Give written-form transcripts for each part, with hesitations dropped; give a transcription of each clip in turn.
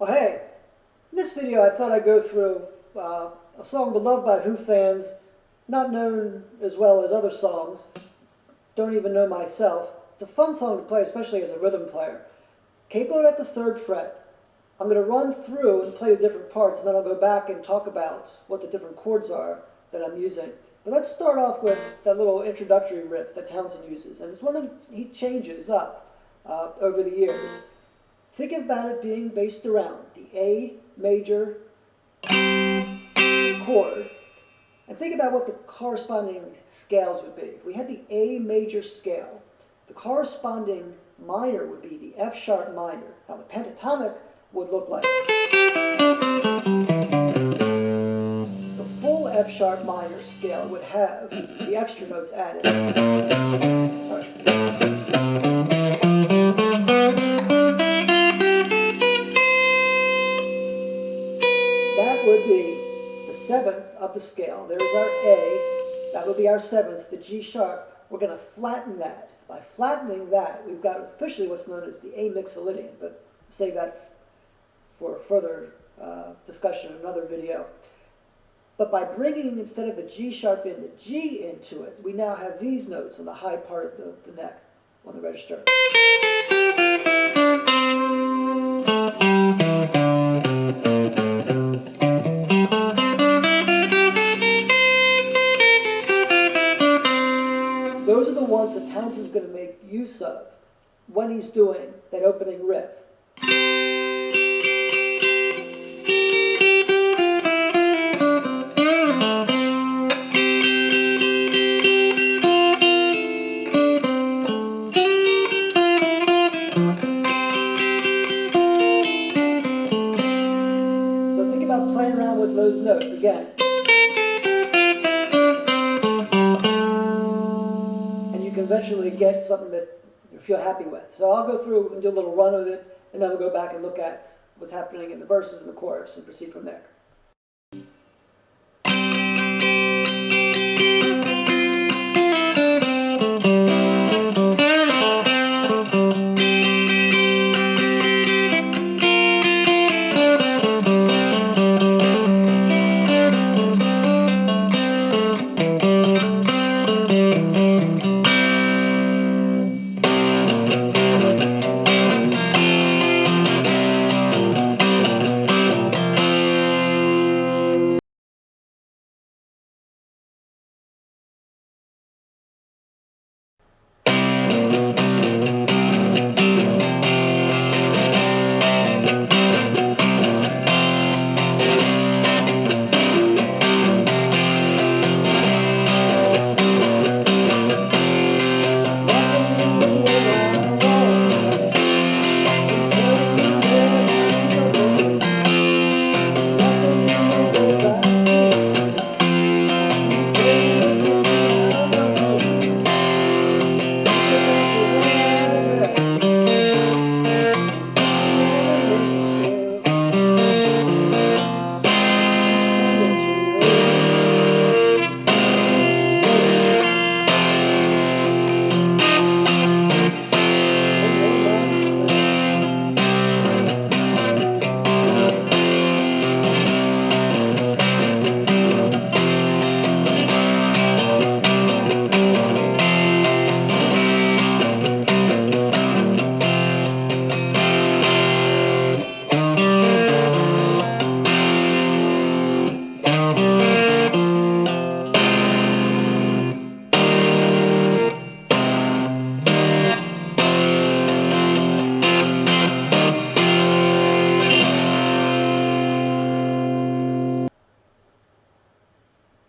Oh hey, in this video I thought I'd go through a song beloved by Who fans, not known as well as other songs, don't even know myself. It's a fun song to play, especially as a rhythm player. Capoed at the 3rd fret. I'm going to run through and play the different parts, and then I'll go back and talk about what the different chords are that I'm using. But let's start off with that little introductory riff that Townsend uses, and it's one that he changes up over the years. Think about it being based around the A major chord, and think about what the corresponding scales would be. If we had the A major scale, the corresponding minor would be the F sharp minor. Now the pentatonic would look like the full F sharp minor scale would have the extra notes added. That would be the 7th of the scale. There's our A. That would be our 7th, the G sharp. We're going to flatten that. By flattening that, we've got officially what's known as the A mixolydian, but save that for further discussion in another video. But by bringing, instead of the G sharp in, the G into it, we now have these notes on the high part of the neck on the register. Those are the ones that Townsend's going to make use of when he's doing that opening riff. So think about playing around with those notes again. Eventually get something that you feel happy with. So I'll go through and do a little run with it, and then we'll go back and look at what's happening in the verses and the chorus and proceed from there.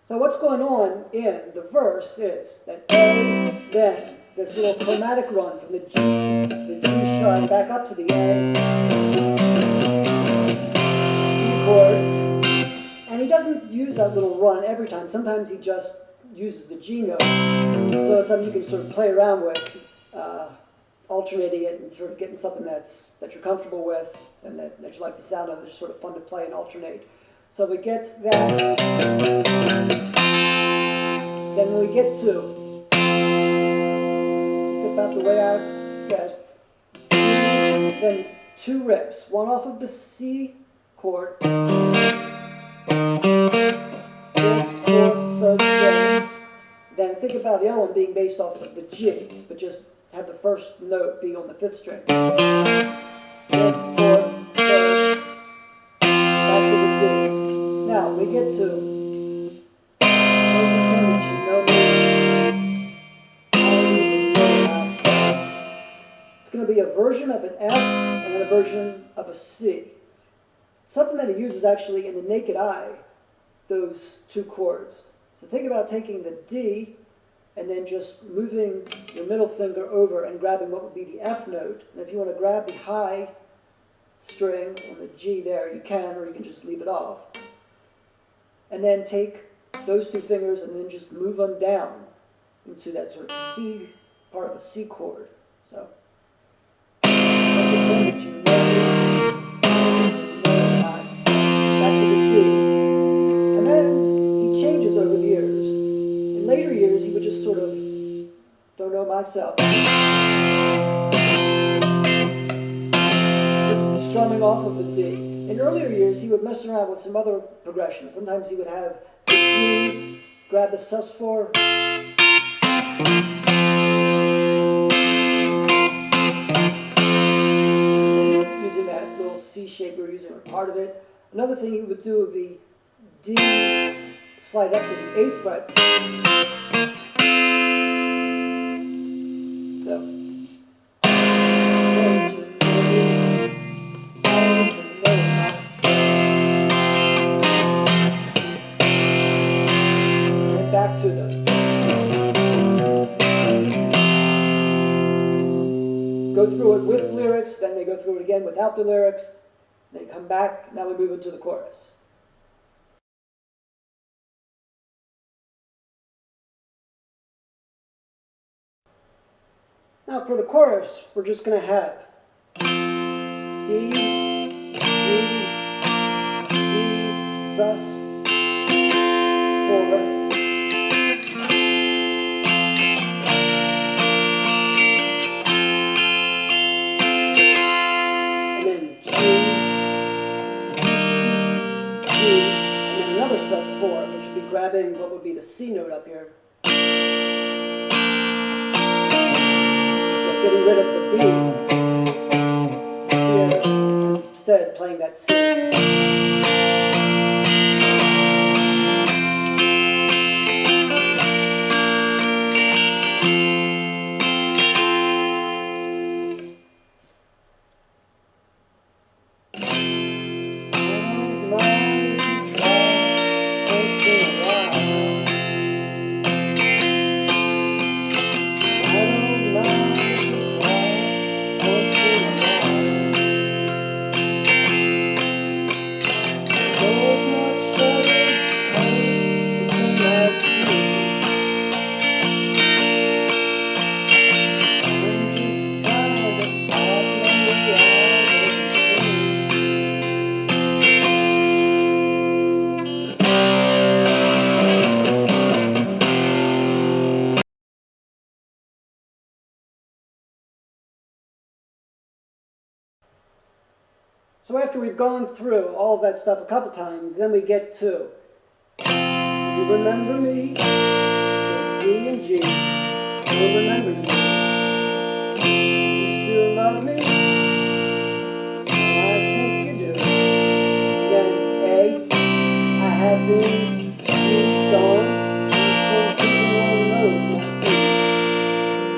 So what's going on in the verse is that A, then this little chromatic run from the G sharp back up to the A, D chord, and he doesn't use that little run every time. Sometimes he just uses the G note. So it's something you can sort of play around with, alternating it and sort of getting something that you're comfortable with and that you like the sound of. It's sort of fun to play and alternate. So we get that. Then we get to, think about the way I guessed, D, then two riffs, one off of the C chord, fifth, fourth, third string. Then think about the other one being based off of the G, but just have the first note be on the fifth string. Fifth, fourth, third, back to the D. Now we get to don't pretend that you know me. I don't even know myself. It's going to be a version of an F and then a version of a C. Something that it uses actually in the naked eye, those two chords. So think about taking the D and then just moving your middle finger over and grabbing what would be the F note. And if you want to grab the high string on the G there, you can, or you can just leave it off. And then take those two fingers and then just move them down into that sort of C part of a C chord. So don't pretend that you know me, so I don't even know myself. Back to the D. And then he changes over the years. In later years, he would just sort of, don't know myself. Just strumming off of the D. In earlier years, he would mess around with some other progressions. Sometimes he would have the D, grab the sus4, using that little C shape we were using, or part of it. Another thing he would do would be D, slide up to the 8th fret. So, and then back to the. Go through it with lyrics, then they go through it again without the lyrics, then come back, now we move into the chorus. Now for the chorus, we're just going to have D, G, D, sus, 4, and then G, C, G, and then another sus4, which would be grabbing what would be the C note up here. Getting rid of the B here, and instead playing that C. So after we've gone through all of that stuff a couple times, then we get to, do you remember me? So D and G, I don't remember you. You still love me? I think you do. Then A, I have been, G, gone, and some prison all the nose must be.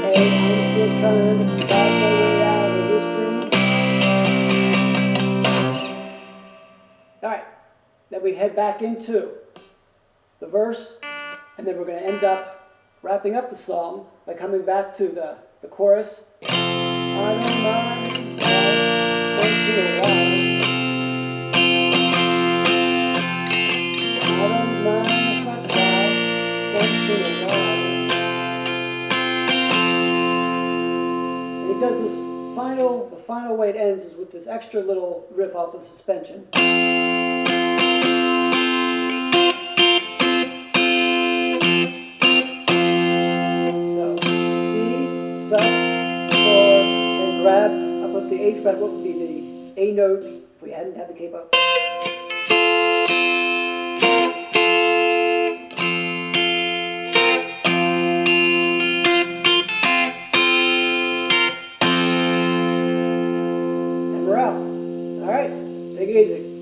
A, I'm still trying to fight my way out of this dream. Alright, then we head back into the verse, and then we're going to end up wrapping up the song by coming back to the chorus. I don't mind if you cry once in a while. I don't mind if I cry once in a while. And he does this the final way it ends is with this extra little riff off the suspension. So D, sus, 4, then grab up with the 8th fret, what would be the A note if we hadn't had the capo? And we're out. All right, take it easy.